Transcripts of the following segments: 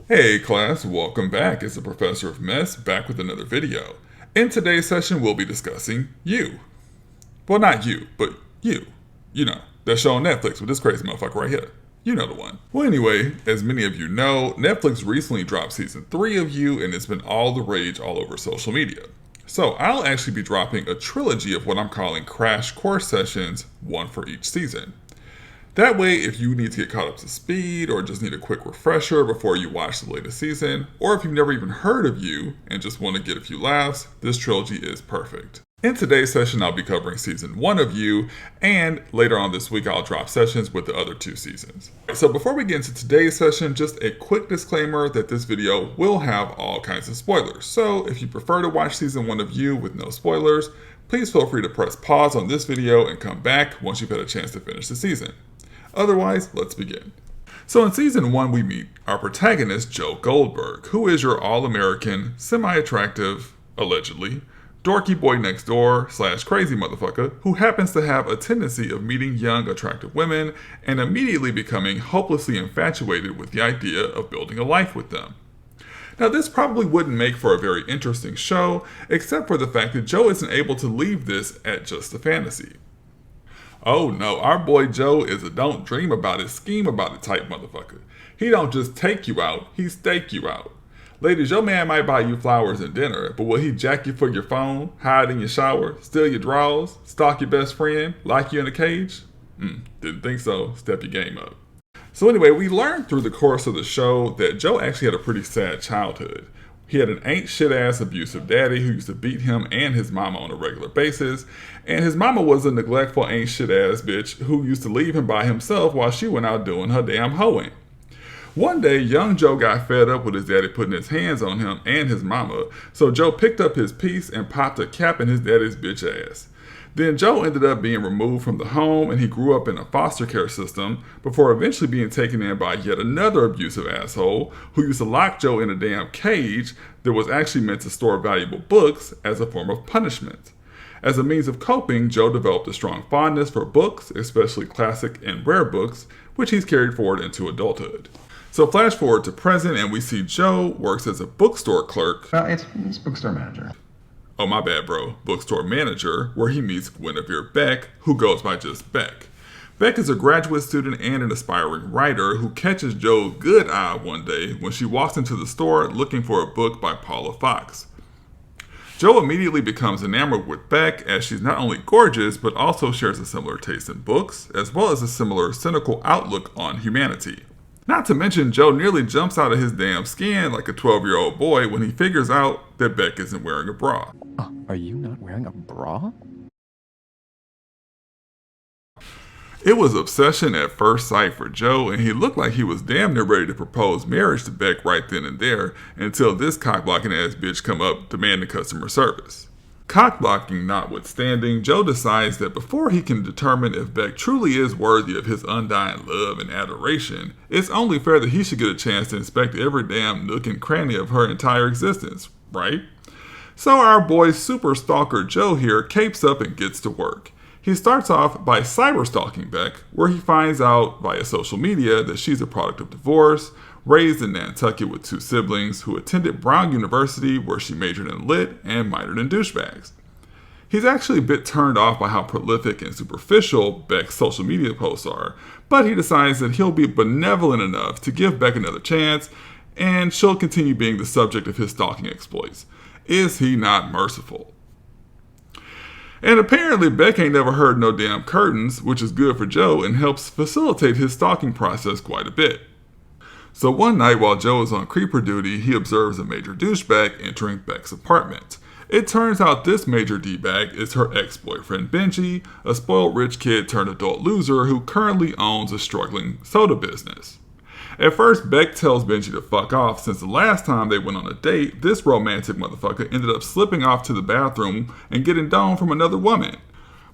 Hey class, welcome back. It's the Professor of Mess back with another video. In today's session, we'll be discussing You. Well, not you, but You. You know, that show on Netflix with this crazy motherfucker right here. You know the one. Well, anyway, as many of you know, Netflix recently dropped season 3 of You, and it's been all the rage all over social media. So I'll actually be dropping a trilogy of what I'm calling crash course sessions, one for each season. That way, if you need to get caught up to speed or just need a quick refresher before you watch the latest season, or if you've never even heard of You and just want to get a few laughs, this trilogy is perfect. In today's session, I'll be covering season 1 of You, and later on this week, I'll drop sessions with the other 2 seasons. So before we get into today's session, just a quick disclaimer that this video will have all kinds of spoilers. So if you prefer to watch season 1 of You with no spoilers, please feel free to press pause on this video and come back once you've had a chance to finish the season. Otherwise, let's begin. So in season 1, we meet our protagonist, Joe Goldberg, who is your all-American, semi-attractive, allegedly, dorky boy next door / crazy motherfucker who happens to have a tendency of meeting young, attractive women and immediately becoming hopelessly infatuated with the idea of building a life with them. Now, this probably wouldn't make for a very interesting show, except for the fact that Joe isn't able to leave this at just a fantasy. Oh no, our boy Joe is a don't dream about it, scheme about it type motherfucker. He don't just take you out, he stake you out. Ladies, your man might buy you flowers and dinner, but will he jack you for your phone, hide in your shower, steal your drawers, stalk your best friend, lock you in a cage? Didn't think so. Step your game up. So anyway, we learned through the course of the show that Joe actually had a pretty sad childhood. He had an ain't shit ass abusive daddy who used to beat him and his mama on a regular basis, and his mama was a neglectful ain't shit ass bitch who used to leave him by himself while she went out doing her damn hoeing. One day, young Joe got fed up with his daddy putting his hands on him and his mama, so Joe picked up his piece and popped a cap in his daddy's bitch ass. Then Joe ended up being removed from the home and he grew up in a foster care system before eventually being taken in by yet another abusive asshole who used to lock Joe in a damn cage that was actually meant to store valuable books as a form of punishment. As a means of coping, Joe developed a strong fondness for books, especially classic and rare books, which he's carried forward into adulthood. So flash forward to present and we see Joe works as a bookstore clerk. It's bookstore manager. Oh, my bad, bro. Bookstore manager, where he meets Guinevere Beck, who goes by just Beck. Beck is a graduate student and an aspiring writer who catches Joe's good eye one day when she walks into the store looking for a book by Paula Fox. Joe immediately becomes enamored with Beck as she's not only gorgeous, but also shares a similar taste in books, as well as a similar cynical outlook on humanity. Not to mention, Joe nearly jumps out of his damn skin like a 12-year-old boy when he figures out that Beck isn't wearing a bra. Are you not wearing a bra? It was obsession at first sight for Joe, and he looked like he was damn near ready to propose marriage to Beck right then and there until this cock-blocking ass bitch come up demanding customer service. Cock-blocking notwithstanding, Joe decides that before he can determine if Beck truly is worthy of his undying love and adoration, it's only fair that he should get a chance to inspect every damn nook and cranny of her entire existence, right? So our boy super stalker Joe here capes up and gets to work. He starts off by cyber-stalking Beck, where he finds out via social media that she's a product of divorce, raised in Nantucket with 2 siblings who attended Brown University where she majored in lit and minored in douchebags. He's actually a bit turned off by how prolific and superficial Beck's social media posts are, but he decides that he'll be benevolent enough to give Beck another chance and she'll continue being the subject of his stalking exploits. Is he not merciful? And apparently Beck ain't never heard no damn curtains, which is good for Joe and helps facilitate his stalking process quite a bit. So one night while Joe is on creeper duty, he observes a major douchebag entering Beck's apartment. It turns out this major D-bag is her ex-boyfriend Benji, a spoiled rich kid turned adult loser who currently owns a struggling soda business. At first, Beck tells Benji to fuck off since the last time they went on a date, this romantic motherfucker ended up slipping off to the bathroom and getting done from another woman.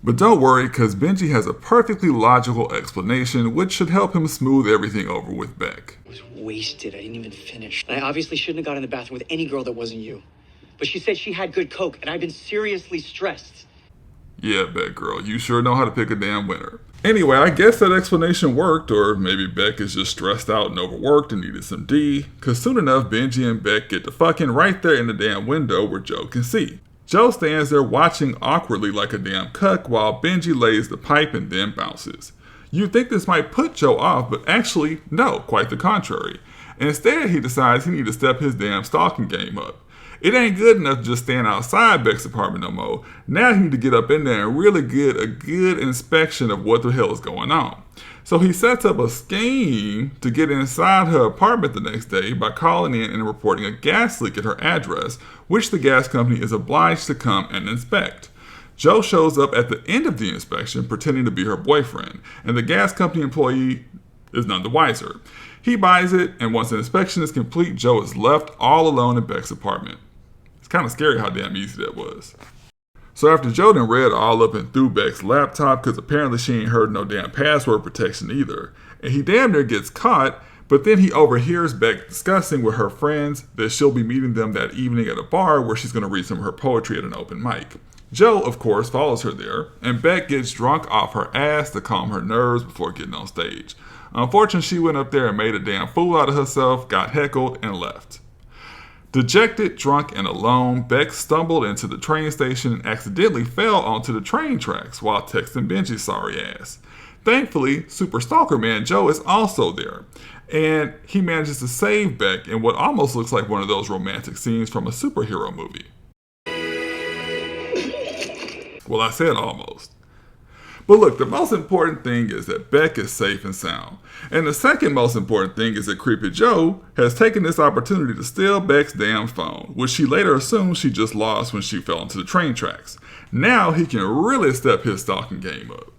But don't worry, cause Benji has a perfectly logical explanation which should help him smooth everything over with Beck. I was wasted. I didn't even finish. I obviously shouldn't have got in the bathroom with any girl that wasn't you. But she said she had good coke, and I've been seriously stressed. Yeah, Beck girl, you sure know how to pick a damn winner. Anyway, I guess that explanation worked, or maybe Beck is just stressed out and overworked and needed some D, cause soon enough Benji and Beck get to fucking right there in the damn window where Joe can see. Joe stands there watching awkwardly like a damn cuck while Benji lays the pipe and then bounces. You'd think this might put Joe off, but actually, no, quite the contrary. Instead, he decides he needs to step his damn stalking game up. It ain't good enough to just stand outside Beck's apartment no more. Now he need to get up in there and really get a good inspection of what the hell is going on. So he sets up a scheme to get inside her apartment the next day by calling in and reporting a gas leak at her address, which the gas company is obliged to come and inspect. Joe shows up at the end of the inspection pretending to be her boyfriend, and the gas company employee is none the wiser. He buys it, and once the inspection is complete, Joe is left all alone in Beck's apartment. It's kind of scary how damn easy that was. So after Joe done read all up and through Beck's laptop, because apparently she ain't heard no damn password protection either, and he damn near gets caught, but then he overhears Beck discussing with her friends that she'll be meeting them that evening at a bar where she's going to read some of her poetry at an open mic. Joe, of course, follows her there, and Beck gets drunk off her ass to calm her nerves before getting on stage. Unfortunately, she went up there and made a damn fool out of herself, got heckled, and left. Dejected, drunk, and alone, Beck stumbled into the train station and accidentally fell onto the train tracks while texting Benji's sorry ass. Thankfully, Super Stalker Man Joe is also there, and he manages to save Beck in what almost looks like one of those romantic scenes from a superhero movie. Well, I said almost. But look, the most important thing is that Beck is safe and sound. And the second most important thing is that Creepy Joe has taken this opportunity to steal Beck's damn phone, which she later assumes she just lost when she fell into the train tracks. Now he can really step his stalking game up.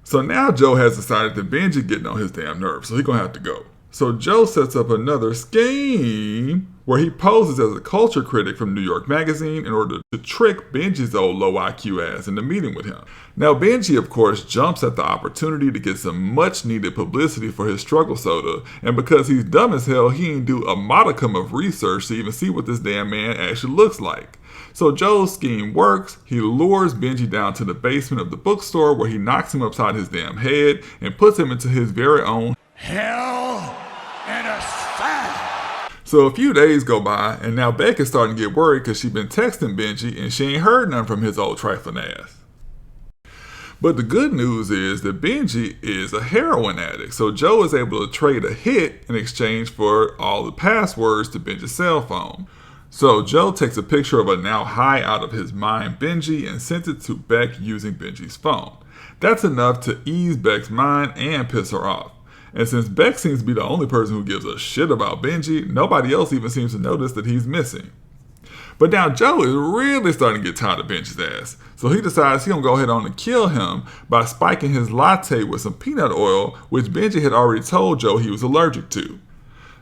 So now Joe has decided that Benji getting on his damn nerves, so he's gonna have to go. So Joe sets up another scheme where he poses as a culture critic from New York Magazine in order to trick Benji's old low IQ ass into meeting with him. Now Benji, of course, jumps at the opportunity to get some much needed publicity for his struggle soda, and because he's dumb as hell, he ain't do a modicum of research to even see what this damn man actually looks like. So Joe's scheme works. He lures Benji down to the basement of the bookstore where he knocks him upside his damn head and puts him into his very own hell and a sack. So a few days go by, and now Beck is starting to get worried because she's been texting Benji and she ain't heard nothing from his old trifling ass. But the good news is that Benji is a heroin addict, so Joe is able to trade a hit in exchange for all the passwords to Benji's cell phone. So Joe takes a picture of a now high out of his mind Benji and sends it to Beck using Benji's phone. That's enough to ease Beck's mind and piss her off. And since Beck seems to be the only person who gives a shit about Benji, nobody else even seems to notice that he's missing. But now Joe is really starting to get tired of Benji's ass, so he decides he's gonna go ahead on and kill him by spiking his latte with some peanut oil, which Benji had already told Joe he was allergic to.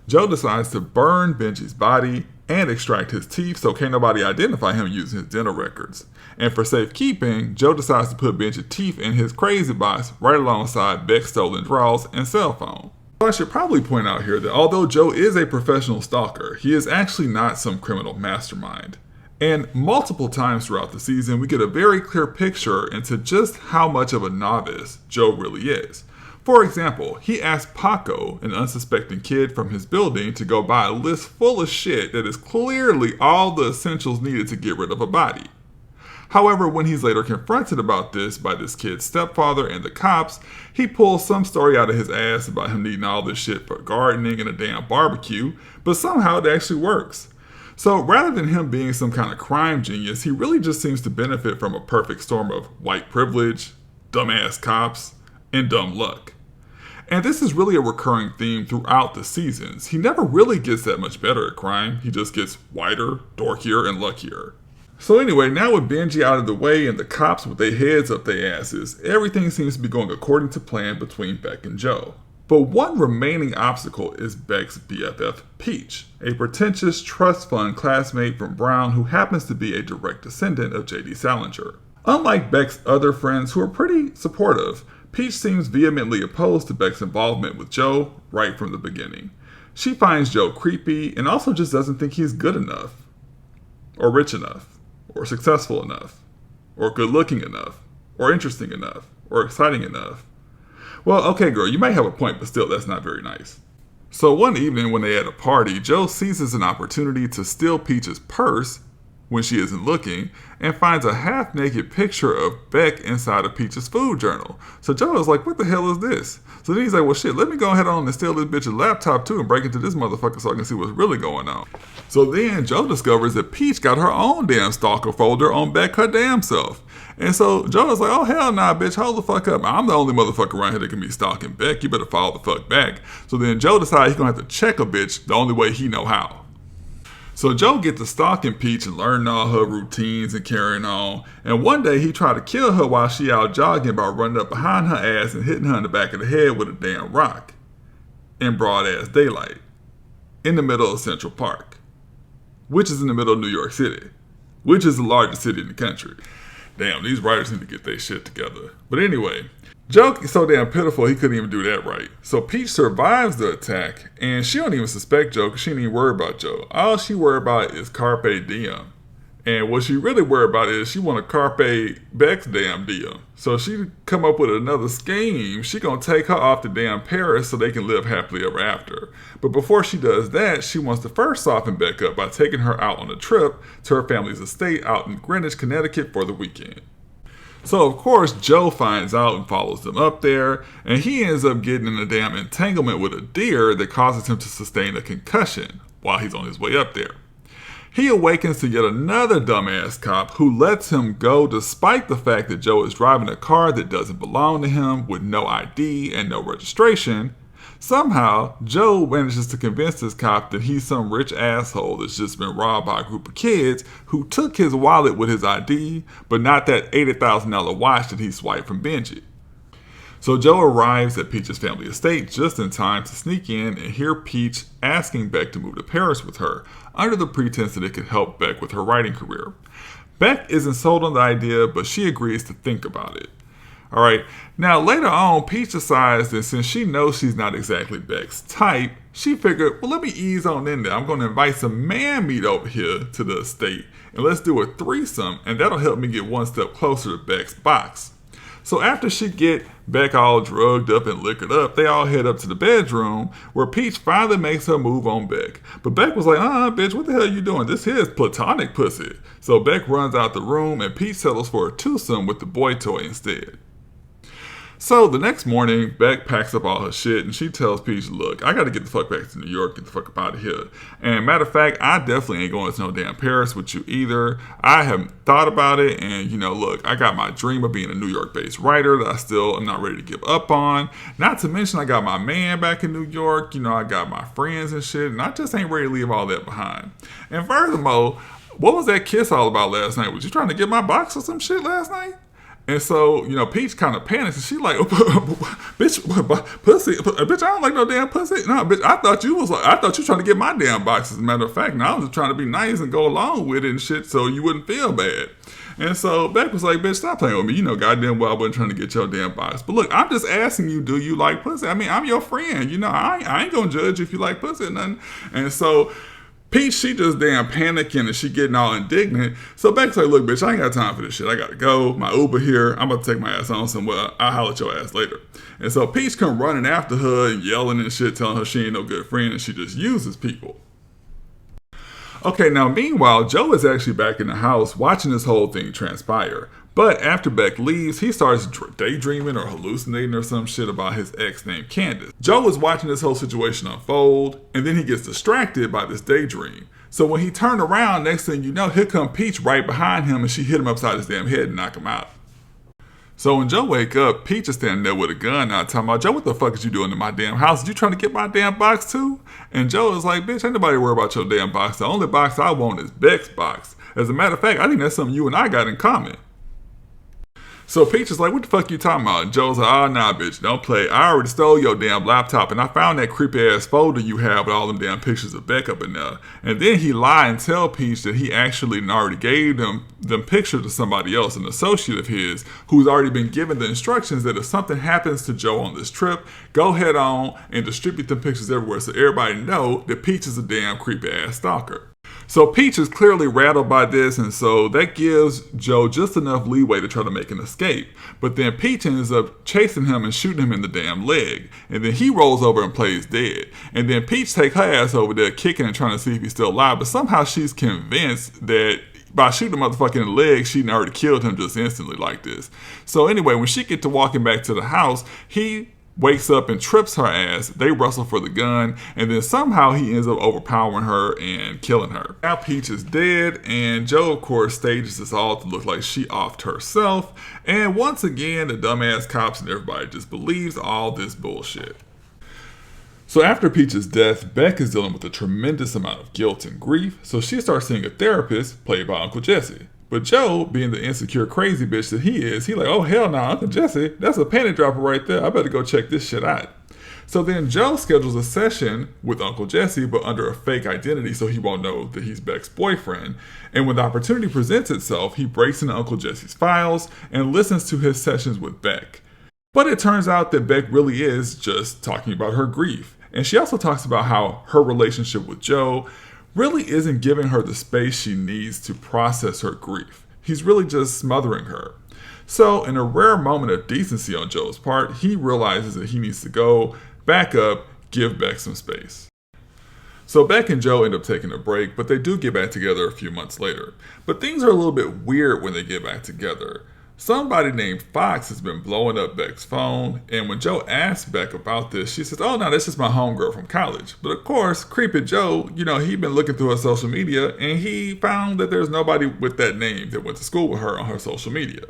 Joe decides to burn Benji's body and extract his teeth so can't nobody identify him using his dental records. And for safekeeping, Joe decides to put Benji's teeth in his crazy box right alongside Beck's stolen drawers and cell phone. I should probably point out here that although Joe is a professional stalker, he is actually not some criminal mastermind. And multiple times throughout the season, we get a very clear picture into just how much of a novice Joe really is. For example, he asked Paco, an unsuspecting kid from his building, to go buy a list full of shit that is clearly all the essentials needed to get rid of a body. However, when he's later confronted about this by this kid's stepfather and the cops, he pulls some story out of his ass about him needing all this shit for gardening and a damn barbecue, but somehow it actually works. So rather than him being some kind of crime genius, he really just seems to benefit from a perfect storm of white privilege, dumbass cops, and dumb luck. And this is really a recurring theme throughout the seasons. He never really gets that much better at crime. He just gets whiter, dorkier, and luckier. So anyway, now with Benji out of the way and the cops with their heads up their asses, everything seems to be going according to plan between Beck and Joe. But one remaining obstacle is Beck's BFF, Peach, a pretentious trust fund classmate from Brown who happens to be a direct descendant of J.D. Salinger. Unlike Beck's other friends who are pretty supportive, Peach seems vehemently opposed to Beck's involvement with Joe right from the beginning. She finds Joe creepy and also just doesn't think he's good enough, or rich enough, or successful enough, or good looking enough. or interesting enough, or exciting enough. Well, okay, girl, you might have a point, but still, that's not very nice. So one evening when they're at a party, Joe seizes an opportunity to steal Peach's purse when she isn't looking, and finds a half-naked picture of Beck inside of Peach's food journal. So Joe is like, what the hell is this? So then he's like, well shit, let me go ahead on and steal this bitch's laptop too and break into this motherfucker so I can see what's really going on. So then Joe discovers that Peach got her own damn stalker folder on Beck her damn self. And so Joe is like, oh hell nah, bitch, hold the fuck up. I'm the only motherfucker around here that can be stalking Beck. You better follow the fuck back. So then Joe decides he's gonna have to check a bitch the only way he know how. So Joe gets to stalking Peach and learning all her routines and carrying on. And one day he tried to kill her while she out jogging by running up behind her ass and hitting her in the back of the head with a damn rock. In broad ass daylight. In the middle of Central Park. Which is in the middle of New York City. Which is the largest city in the country. Damn, these writers need to get their shit together. But anyway, Joe is so damn pitiful he couldn't even do that right. So Peach survives the attack, and she don't even suspect Joe because she ain't even worried about Joe. All she worried about is Carpe Diem. And what she really worried about is she want to Carpe Beck's damn diem. So she come up with another scheme. She gonna take her off to damn Paris so they can live happily ever after. But before she does that, she wants to first soften Beck up by taking her out on a trip to her family's estate out in Greenwich, Connecticut for the weekend. So of course Joe finds out and follows them up there, and he ends up getting in a damn entanglement with a deer that causes him to sustain a concussion while he's on his way up there. He awakens to yet another dumbass cop who lets him go despite the fact that Joe is driving a car that doesn't belong to him with no ID and no registration. Somehow, Joe manages to convince this cop that he's some rich asshole that's just been robbed by a group of kids who took his wallet with his ID, but not that $80,000 watch that he swiped from Benji. So Joe arrives at Peach's family estate just in time to sneak in and hear Peach asking Beck to move to Paris with her, under the pretense that it could help Beck with her writing career. Beck isn't sold on the idea, but she agrees to think about it. Alright, now later on, Peach decides that since she knows she's not exactly Beck's type, she figured, well, let me ease on in there. I'm going to invite some man meat over here to the estate, and let's do a threesome, and that'll help me get one step closer to Beck's box. So after she get Beck all drugged up and liquored up, they all head up to the bedroom where Peach finally makes her move on Beck. But Beck was like, bitch, what the hell are you doing? This here is platonic pussy. So Beck runs out the room and Peach settles for a twosome with the boy toy instead. So the next morning, Beck packs up all her shit and she tells Peach, look, I gotta get the fuck back to New York, get the fuck up out of here. And matter of fact, I definitely ain't going to no damn Paris with you either. I have thought about it and, look, I got my dream of being a New York-based writer that I still am not ready to give up on. Not to mention I got my man back in New York, I got my friends and shit, and I just ain't ready to leave all that behind. And furthermore, what was that kiss all about last night? Was you trying to get my box or some shit last night? And so, Peach kind of panics and she like, bitch, pussy, bitch, I don't like no damn pussy. No, bitch, I thought you trying to get my damn box. As a matter of fact, now I was just trying to be nice and go along with it and shit so you wouldn't feel bad. And so Beck was like, bitch, stop playing with me. Goddamn well I wasn't trying to get your damn box. But look, I'm just asking you, do you like pussy? I mean, I'm your friend. I ain't gonna judge if you like pussy or nothing. And so Peach, she just damn panicking and she getting all indignant. So Beck's like, look, bitch, I ain't got time for this shit. I gotta go. My Uber here. I'm about to take my ass on somewhere. I'll holler at your ass later. And so Peach come running after her and yelling and shit, telling her she ain't no good friend and she just uses people. Okay, now meanwhile, Joe is actually back in the house watching this whole thing transpire. But after Beck leaves, he starts daydreaming or hallucinating or some shit about his ex named Candace. Joe is watching this whole situation unfold, and then he gets distracted by this daydream. So when he turned around, next thing you know, here come Peach right behind him, and she hit him upside his damn head and knock him out. So when Joe wake up, Peach is standing there with a gun out talking about, Joe, what the fuck is you doing in my damn house? You trying to get my damn box too? And Joe is like, bitch, ain't nobody worry about your damn box. The only box I want is Beck's box. As a matter of fact, I think that's something you and I got in common. So Peach is like, what the fuck you talking about? And Joe's like, nah, bitch, don't play. I already stole your damn laptop and I found that creepy ass folder you have with all them damn pictures of Beck up in there. And then he lied and tell Peach that he actually already gave them pictures to somebody else, an associate of his, who's already been given the instructions that if something happens to Joe on this trip, go head on and distribute them pictures everywhere so everybody know that Peach is a damn creepy ass stalker. So Peach is clearly rattled by this, and so that gives Joe just enough leeway to try to make an escape. But then Peach ends up chasing him and shooting him in the damn leg. And then he rolls over and plays dead. And then Peach takes her ass over there kicking and trying to see if he's still alive. But somehow she's convinced that by shooting the motherfucker in the leg, she'd already killed him just instantly like this. So anyway, when she get to walking back to the house, he wakes up and trips her ass. They wrestle for the gun, and then somehow he ends up overpowering her and killing her. Now Peach is dead, and Joe, of course, stages this all to look like she offed herself. And once again, the dumbass cops and everybody just believes all this bullshit. So after Peach's death, Beck is dealing with a tremendous amount of guilt and grief, so she starts seeing a therapist played by Uncle Jesse. But Joe, being the insecure crazy bitch that he is, he like, oh hell no, Uncle Jesse, that's a panty dropper right there. I better go check this shit out. So then Joe schedules a session with Uncle Jesse, but under a fake identity so he won't know that he's Beck's boyfriend. And when the opportunity presents itself, he breaks into Uncle Jesse's files and listens to his sessions with Beck. But it turns out that Beck really is just talking about her grief. And she also talks about how her relationship with Joe really isn't giving her the space she needs to process her grief. He's really just smothering her. So, in a rare moment of decency on Joe's part, he realizes that he needs to go, back up, give Beck some space. So Beck and Joe end up taking a break, but they do get back together a few months later. But things are a little bit weird when they get back together. Somebody named Fox has been blowing up Beck's phone, and when Joe asks Beck about this, she says, oh no, this is my homegirl from college. But of course, creepy Joe, he'd been looking through her social media, and he found that there's nobody with that name that went to school with her on her social media.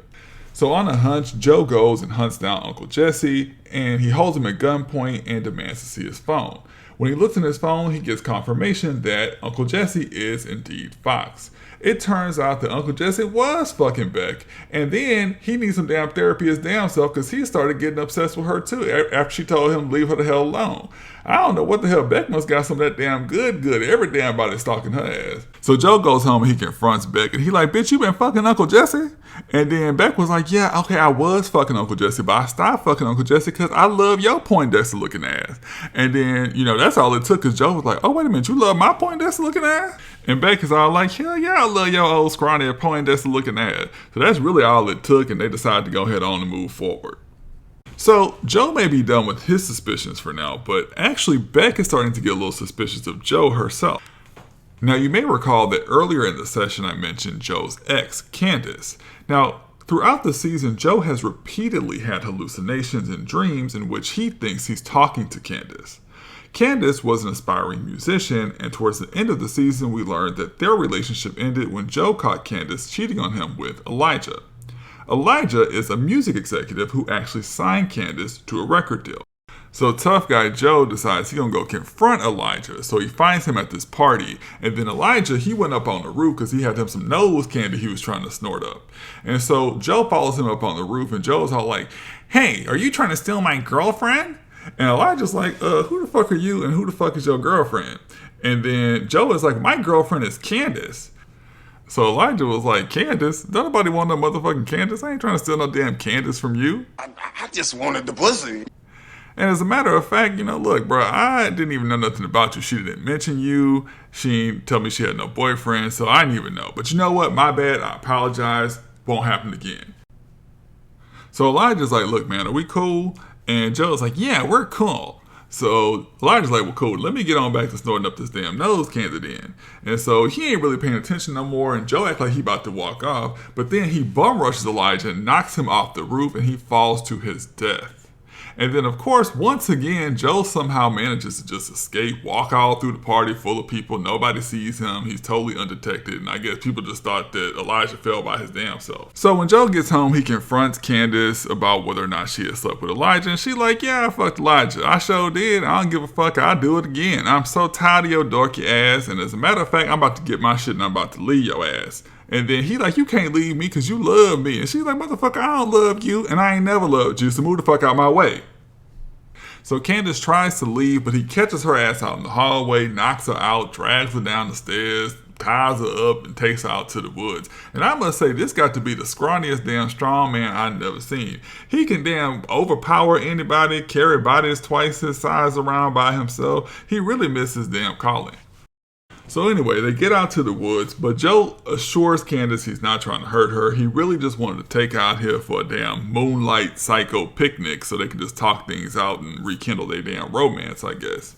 So on a hunch, Joe goes and hunts down Uncle Jesse, and he holds him at gunpoint and demands to see his phone. When he looks in his phone, he gets confirmation that Uncle Jesse is indeed Fox. It turns out that Uncle Jesse was fucking Beck, and then he needs some damn therapy his damn self because he started getting obsessed with her too after she told him to leave her the hell alone. I don't know what the hell, Beck must got some of that damn good. Every damn body stalking her ass. So Joe goes home and he confronts Beck, and he like, bitch, you been fucking Uncle Jesse? And then Beck was like, yeah, okay, I was fucking Uncle Jesse, but I stopped fucking Uncle Jesse because I love your Poindexter looking ass. And then, that's all it took because Joe was like, oh, wait a minute, you love my Poindexter looking ass? And Beck is all like, hell yeah, I love your old scrawny Poindexter looking ass. So that's really all it took, and they decided to go ahead on and move forward. So Joe may be done with his suspicions for now, but actually Beck is starting to get a little suspicious of Joe herself. Now you may recall that earlier in the session I mentioned Joe's ex, Candace. Now, throughout the season, Joe has repeatedly had hallucinations and dreams in which he thinks he's talking to Candace. Candace was an aspiring musician, and towards the end of the season, we learned that their relationship ended when Joe caught Candace cheating on him with Elijah. Elijah is a music executive who actually signed Candace to a record deal. So tough guy Joe decides he's gonna go confront Elijah. So he finds him at this party, and then Elijah, he went up on the roof because he had him some nose candy he was trying to snort up. And so Joe follows him up on the roof, and Joe's all like, hey, are you trying to steal my girlfriend? And Elijah's like, who the fuck are you and who the fuck is your girlfriend? And then Joe is like, my girlfriend is Candace. So Elijah was like, Candace? Don't nobody want no motherfucking Candace. I ain't trying to steal no damn Candace from you. I just wanted the pussy. And as a matter of fact, look, bro, I didn't even know nothing about you. She didn't mention you. She didn't tell me she had no boyfriend, so I didn't even know. But you know what? My bad. I apologize. Won't happen again. So Elijah's like, look, man, are we cool? And Joe's like, yeah, we're cool. So Elijah's like, well, cool, let me get on back to snorting up this damn nose candy then. And so he ain't really paying attention no more, and Joe acts like he about to walk off, but then he bum rushes Elijah and knocks him off the roof, and he falls to his death. And then, of course, once again, Joe somehow manages to just escape, walk all through the party full of people. Nobody sees him. He's totally undetected. And I guess people just thought that Elijah fell by his damn self. So when Joe gets home, he confronts Candace about whether or not she had slept with Elijah. And she's like, yeah, I fucked Elijah. I sure did. I don't give a fuck. I'll do it again. I'm so tired of your dorky ass. And as a matter of fact, I'm about to get my shit and I'm about to leave your ass. And then he like, you can't leave me because you love me. And she's like, motherfucker, I don't love you. And I ain't never loved you. So move the fuck out my way. So Candace tries to leave, but he catches her ass out in the hallway, knocks her out, drags her down the stairs, ties her up, and takes her out to the woods. And I must say, this got to be the scrawniest damn strong man I've never seen. He can damn overpower anybody, carry bodies twice his size around by himself. He really misses damn calling. So anyway, they get out to the woods, but Joe assures Candace he's not trying to hurt her. He really just wanted to take her out here for a damn moonlight psycho picnic so they can just talk things out and rekindle their damn romance, I guess.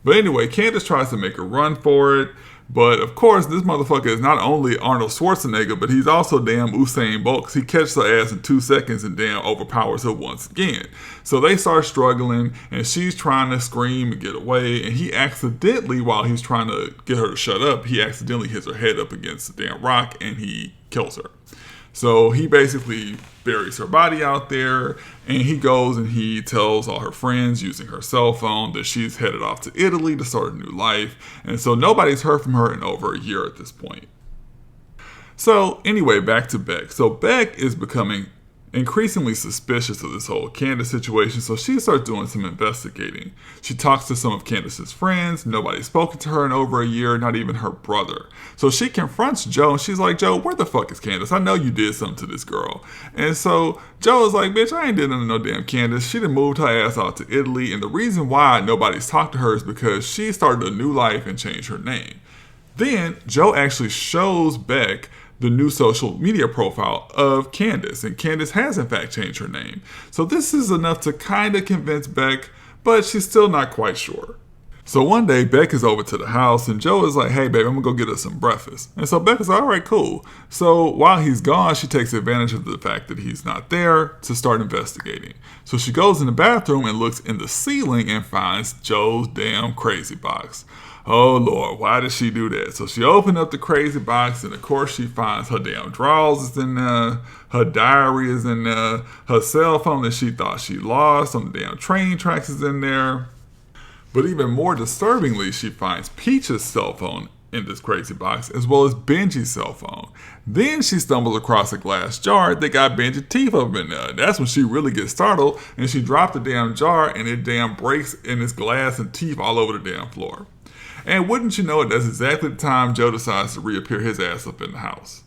But anyway, Candace tries to make a run for it. But of course, this motherfucker is not only Arnold Schwarzenegger, but he's also damn Usain Bolt, because he catches her ass in 2 seconds and damn overpowers her once again. So they start struggling, and she's trying to scream and get away, and he accidentally, while he's trying to get her to shut up, he accidentally hits her head up against the damn rock, and he kills her. So he basically buries her body out there, and he goes and he tells all her friends using her cell phone that she's headed off to Italy to start a new life. And so nobody's heard from her in over a year at this point. So anyway, back to Beck. So Beck is becoming increasingly suspicious of this whole Candace situation, so she starts doing some investigating. She talks to some of Candace's friends. Nobody's spoken to her in over a year, not even her brother. So she confronts Joe, and she's like, Joe, where the fuck is Candace? I know you did something to this girl. And so Joe is like, bitch, I ain't did nothing to no damn Candace. She done moved her ass out to Italy, and the reason why nobody's talked to her is because she started a new life and changed her name. Then Joe actually shows Beck the new social media profile of Candace, and Candace has in fact changed her name. So this is enough to kind of convince Beck, but she's still not quite sure. So one day Beck is over to the house, and Joe is like, hey babe, I'm gonna go get us some breakfast. And so Beck is like, all right, cool. So while he's gone, she takes advantage of the fact that he's not there to start investigating. So she goes in the bathroom and looks in the ceiling and finds Joe's damn crazy box. Oh Lord, why did she do that? So she opened up the crazy box, and of course she finds her damn drawers is in there, her diary is in there, her cell phone that she thought she lost on the damn train tracks is in there. But even more disturbingly, she finds Peach's cell phone in this crazy box, as well as Benji's cell phone. Then she stumbles across a glass jar that got Benji's teeth up in there. That's when she really gets startled, and she dropped the damn jar, and it damn breaks in its glass and teeth all over the damn floor. And wouldn't you know it, that's exactly the time Joe decides to reappear his ass up in the house.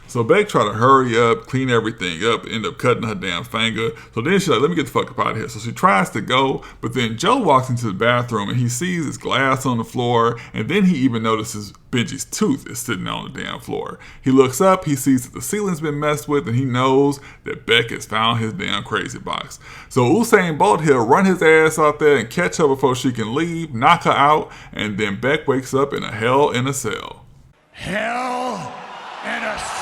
So Beck try to hurry up, clean everything up, end up cutting her damn finger. So then she's like, let me get the fuck up out of here. So she tries to go, but then Joe walks into the bathroom and he sees his glass on the floor, and then he even notices Benji's tooth is sitting on the damn floor. He looks up, he sees that the ceiling's been messed with, and he knows that Beck has found his damn crazy box. So Usain Bolt, he'll run his ass out there and catch her before she can leave, knock her out, and then Beck wakes up in a hell in a cell. Hell in a cell.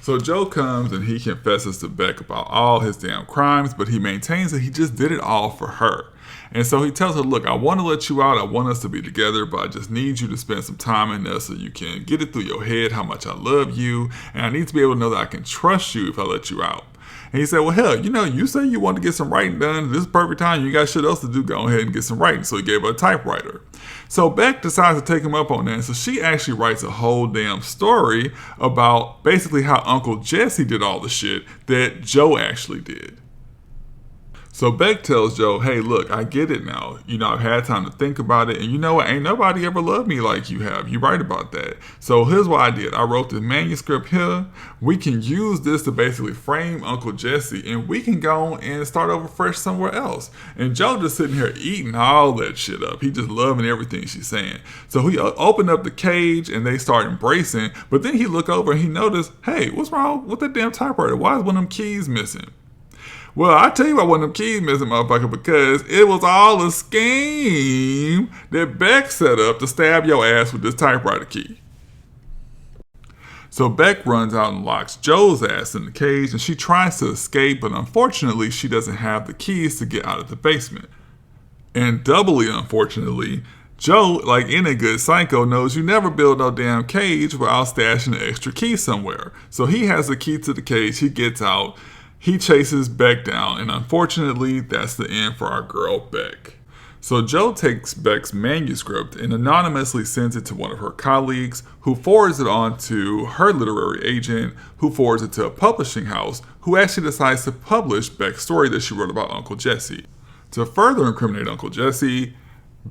So Joe comes and he confesses to Beck about all his damn crimes, but he maintains that he just did it all for her. And so he tells her, look, I want to let you out. I want us to be together, but I just need you to spend some time in there so you can get it through your head how much I love you. And I need to be able to know that I can trust you if I let you out. And he said, well, hell, you say you want to get some writing done. This is perfect time. You got shit else to do. Go ahead and get some writing. So he gave her a typewriter. So Beck decides to take him up on that. So she actually writes a whole damn story about basically how Uncle Jesse did all the shit that Joe actually did. So Beck tells Joe, hey, look, I get it now. I've had time to think about it. And you know what? Ain't nobody ever loved me like you have. You're right about that. So here's what I did. I wrote this manuscript here. We can use this to basically frame Uncle Jesse, and we can go and start over fresh somewhere else. And Joe just sitting here eating all that shit up. He just loving everything she's saying. So he opened up the cage and they start embracing. But then he looked over and he noticed, hey, what's wrong with that damn typewriter? Why is one of them keys missing? Well, I tell you why one of them keys missing, motherfucker, because it was all a scheme that Beck set up to stab your ass with this typewriter key. So Beck runs out and locks Joe's ass in the cage, and she tries to escape, but unfortunately, she doesn't have the keys to get out of the basement. And doubly unfortunately, Joe, like any good psycho, knows you never build no damn cage without stashing an extra key somewhere. So he has the key to the cage, he gets out, he chases Beck down, and unfortunately, that's the end for our girl Beck. So Joe takes Beck's manuscript and anonymously sends it to one of her colleagues, who forwards it on to her literary agent, who forwards it to a publishing house, who actually decides to publish Beck's story that she wrote about Uncle Jesse. To further incriminate Uncle Jesse,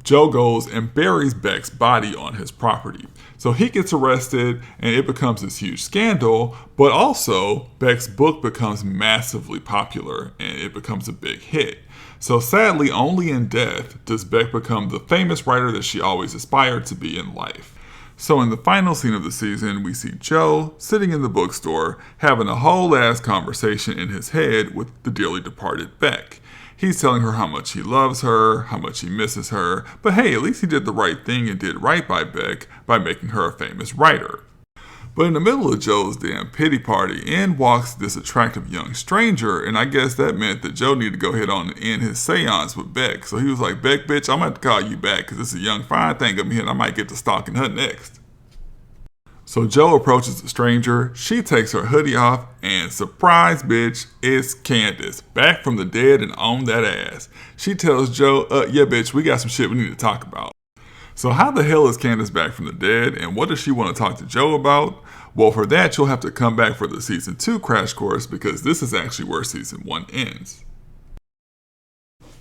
Joe goes and buries Beck's body on his property. So he gets arrested and it becomes this huge scandal, but also Beck's book becomes massively popular and it becomes a big hit. So sadly, only in death does Beck become the famous writer that she always aspired to be in life. So in the final scene of the season, we see Joe sitting in the bookstore having a whole ass conversation in his head with the dearly departed Beck. He's telling her how much he loves her, how much he misses her, but hey, at least he did the right thing and did right by Beck by making her a famous writer. But in the middle of Joe's damn pity party, in walks this attractive young stranger, and I guess that meant that Joe needed to go ahead on and end his seance with Beck. So he was like, Beck, bitch, I'm going to have to call you back because this is a young fine thing up here and I might get to stalking her next. So Joe approaches the stranger, she takes her hoodie off, and surprise bitch, it's Candace, back from the dead and on that ass. She tells Joe, yeah bitch, we got some shit we need to talk about. So how the hell is Candace back from the dead, and what does she want to talk to Joe about? Well, for that, you'll have to come back for the Season 2 crash course, because this is actually where Season 1 ends.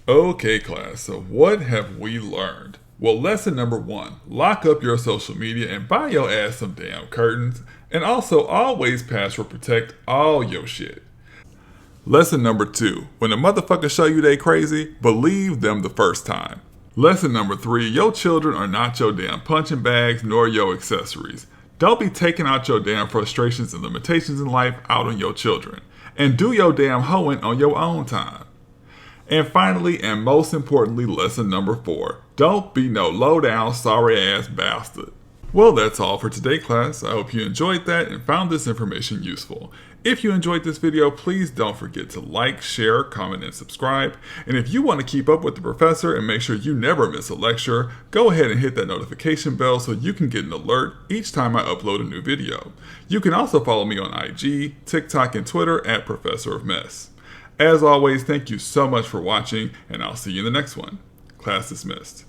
Okay, class, so what have we learned? Well, lesson number 1, lock up your social media and buy your ass some damn curtains, and also always password protect all your shit. Lesson number 2, when a motherfucker show you they crazy, believe them the first time. Lesson number 3, your children are not your damn punching bags nor your accessories. Don't be taking out your damn frustrations and limitations in life out on your children. And do your damn hoeing on your own time. And finally, and most importantly, lesson number 4, don't be no low down sorry ass bastard. Well, that's all for today, class. I hope you enjoyed that and found this information useful. If you enjoyed this video, please don't forget to like, share, comment, and subscribe. And if you want to keep up with the professor and make sure you never miss a lecture, go ahead and hit that notification bell so you can get an alert each time I upload a new video. You can also follow me on IG, TikTok, and Twitter at Professor of Mess. As always, thank you so much for watching, and I'll see you in the next one. Class dismissed.